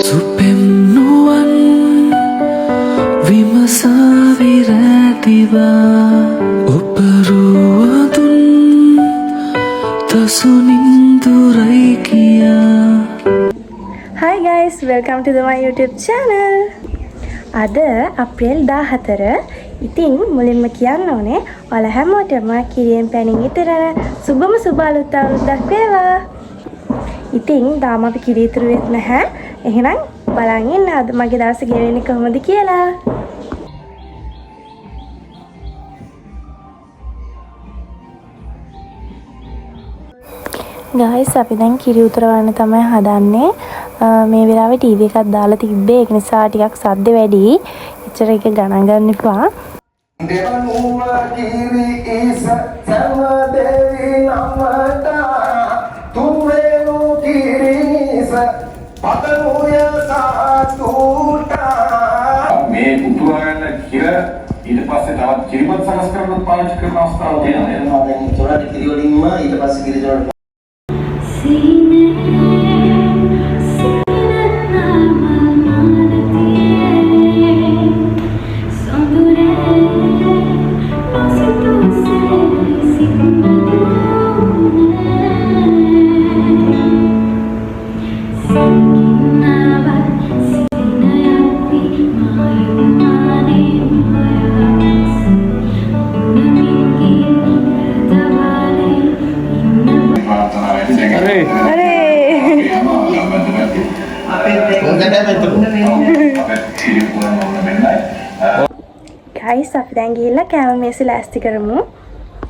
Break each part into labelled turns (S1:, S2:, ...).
S1: සුපෙන්නුවන් විමසාවිරැතිවා ඔපරුවදුන් තසුනින්දුරයි කියා.
S2: Hi guys, welcome to my YouTube channel. අද අප්‍රේල් 14. ඉතින් මුලින්ම කියන්න ඕනේ ඔයාලා හැමෝටම කිරියෙන් පැනින් ඉතරන සුබම සුබ අලුත් අවුරුද්දක් වේවා. ඉතින් තාම අපි කිරි ඉතුරු වෙත් නැහැ. එහෙනම් බලන් ඉන්න අද මගේ දවස ගෙවෙන්නේ කොහොමද කියලා. guys අපි දැන් කිරි උතරවන්න තමයි හදන්නේ. මේ වෙලාවේ ටීවී එකක් දාලා තිබ්බේ. ඒක නිසා ටිකක් සද්ද වැඩි. එච්චර එක ගණන් ගන්න එපා.
S3: මේ උතුරන කිර ඊට පස්සේ තවත් කිරිමත් සකස් කරන්න පාවිච්චි කරන අවස්ථාවක් තියෙනවා. දැන් උතුරන කිරි වලින්ම ඊට පස්සේ කිරි වලට
S2: guys අපි දැන් ගිහිල්ලා කැම මේස ලෑස්ති කරමු.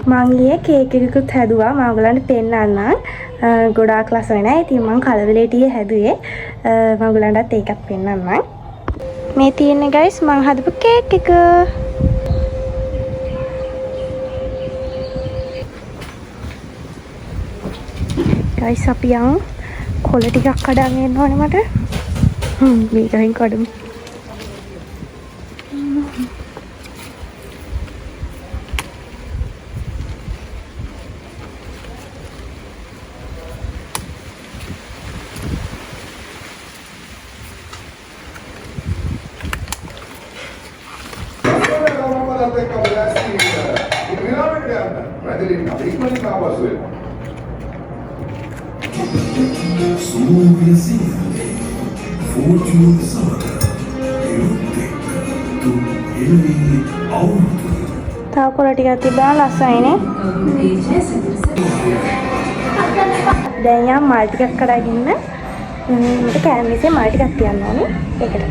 S2: මං ඊයේ කේක් එකකුත් හැදුවා. මම ඔයගලන්ට පෙන්නන්නම්. ගොඩාක් ලස්සන නෑ. ඉතින් මං කලවලේටියේ හැදුවේ. මම ඔයගලන්ටත් ඒකත් පෙන්නන්නම්. මේ තියෙන්නේ guys මං හදපු කේක් එක. guys අපි යමු. කොළ ටිකක් කඩන් එන්න ඕනේ මට. මේකෙන් කඩමු. tahu kalau tiba-tiba rasanya dan yang multi kakak gini itu kayak misalnya multi kakak nih kayak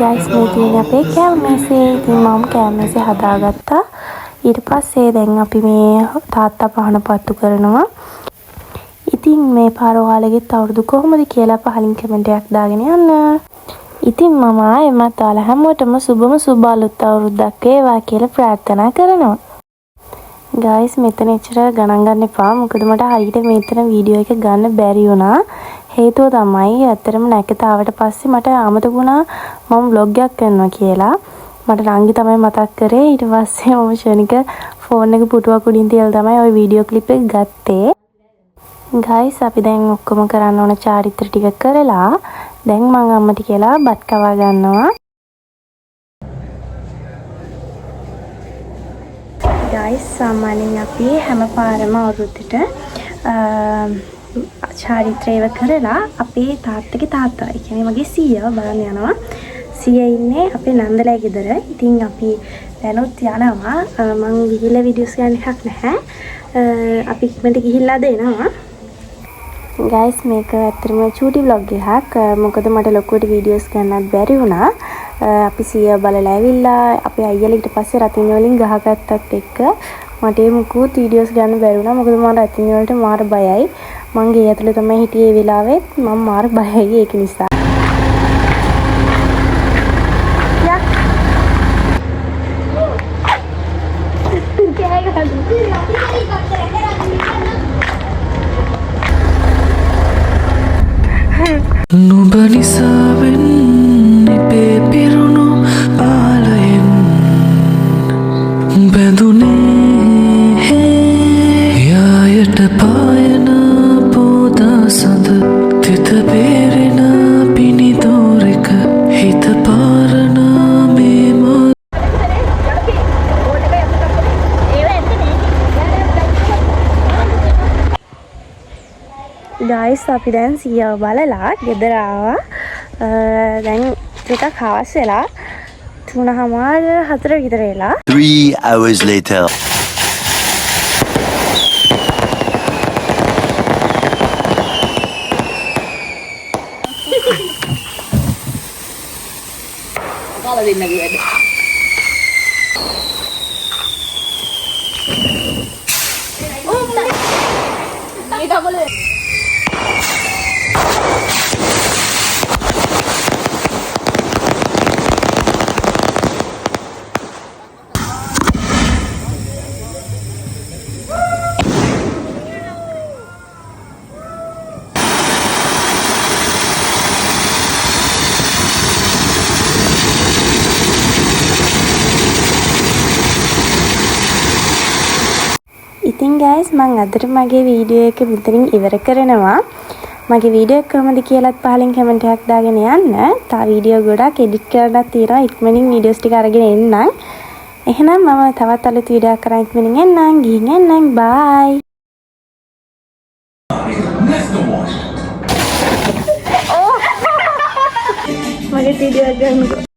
S2: guys මේ තියෙන අපේ කෑම මේසේ. ඉතින් මම කෑම මේසේ හදාගත්තා. ඊට පස්සේ දැන් අපි මේ තාත්තා පහන පත්තු කරනවා. ඉතින් මේ පාර ඔයාලගෙත් අවුරුදු කොහොමද කියලා පහලින් කමෙන්ට් එකක් දාගෙන යන්න. ඉතින් මම ආයෙමත් ඔයාලා හැමෝටම සුබම සුබ අලුත් අවුරුද්දක් වේවා කියලා ප්‍රාර්ථනා කරනවා. guys මෙතන එච්චර ගණන් ගන්න එපා. මොකද මට හරියට මෙතන වීඩියෝ එක ගන්න බැරි වුණා. හේතුව තමයි ඇත්තටම නැකත ආවට පස්සේ මට අමතක වුණා මම vlog එකක් කරනවා කියලා. මට රංගි තමයි මතක් කරේ. ඊට පස්සේ මම ෂණික ෆෝන් එක පුටුවක් උඩින් තියලා තමයි ওই වීඩියෝ ක්ලිප් එක ගත්තේ. guys අපි දැන් ඔක්කොම කරන්න ඕන චාරිත්‍ර ටික කරලා දැන් මම අම්මට කියලා බත් කවා ගන්නවා. guys සාමාන්‍යයෙන් අපි හැම පාරම අවුරුද්දට චාරිත්‍රයව කරලා අපේ තාත්තගේ තාත්තා, ඒ කියන්නේ මගේ සීයාව බලන්න යනවා. සීයා ඉන්නේ අපේ නන්දලයි ගෙදර. ඉතින් අපි දැනුත් යනවා. මම ගිහිල්ලා වීඩියෝස් ගන්න එකක් නැහැ. අපි ඉක්මනට ගිහිල්ලා දෙනවා. ගයිස් මේක ඇත්තටම චූටි vlog එකක්. මොකද මට ලොකුවට වීඩියෝස් ගන්නත් බැරි වුණා. අපි සිය බලලා ඇවිල්ලා අපේ අයියලා ඊට පස්සේ රතින් වලින් ගහගත්තත් එක්ක මට ඒ මුකුත් වීඩියෝස් ගන්න බැරි වුණා. මොකද මම රතින් වලට මාර බයයි. මං ගේ ඇතුලේ තමයි හිටියේ ඒ වෙලාවෙත් මම මාර බයයි ඒක නිසා.
S1: නුඹ නිසාවෙන් ඉපේ පිරුණු ආලයෙන් බැඳුනේ යායට පායන පෝදා සඳ තිත බේරෙන පිණිදෝරෙක හිත පාරන මේ මා
S2: ගයිස් අපි දැන් සියව බලලා ගෙදර ආවා. දැන් ටිකක් හවස් වෙලා 3:04 විතර වෙලා.
S4: 3 hours later.
S2: ඉතින් ගයිස් මම අදට මගේ වීඩියෝ එක මෙතනින් ඉවර කරනවා. මගේ වීඩියෝ එක කොහමද කියලාත් පහලින් කමෙන්ට් එකක් දාගෙන යන්න. තා වීඩියෝ ගොඩක් එඩිට් කරලා තියෙනවා. ඉක්මනින් වීඩියෝස් ටික අරගෙන එන්නම්. එහෙනම් මම තවත් අලුත් වීඩියෝ එකක් කරන් ඉක්මනින් එන්නම්. ගිහින් එන්නම්. බයි. මගේ වීඩියෝ එක ගන්නකො.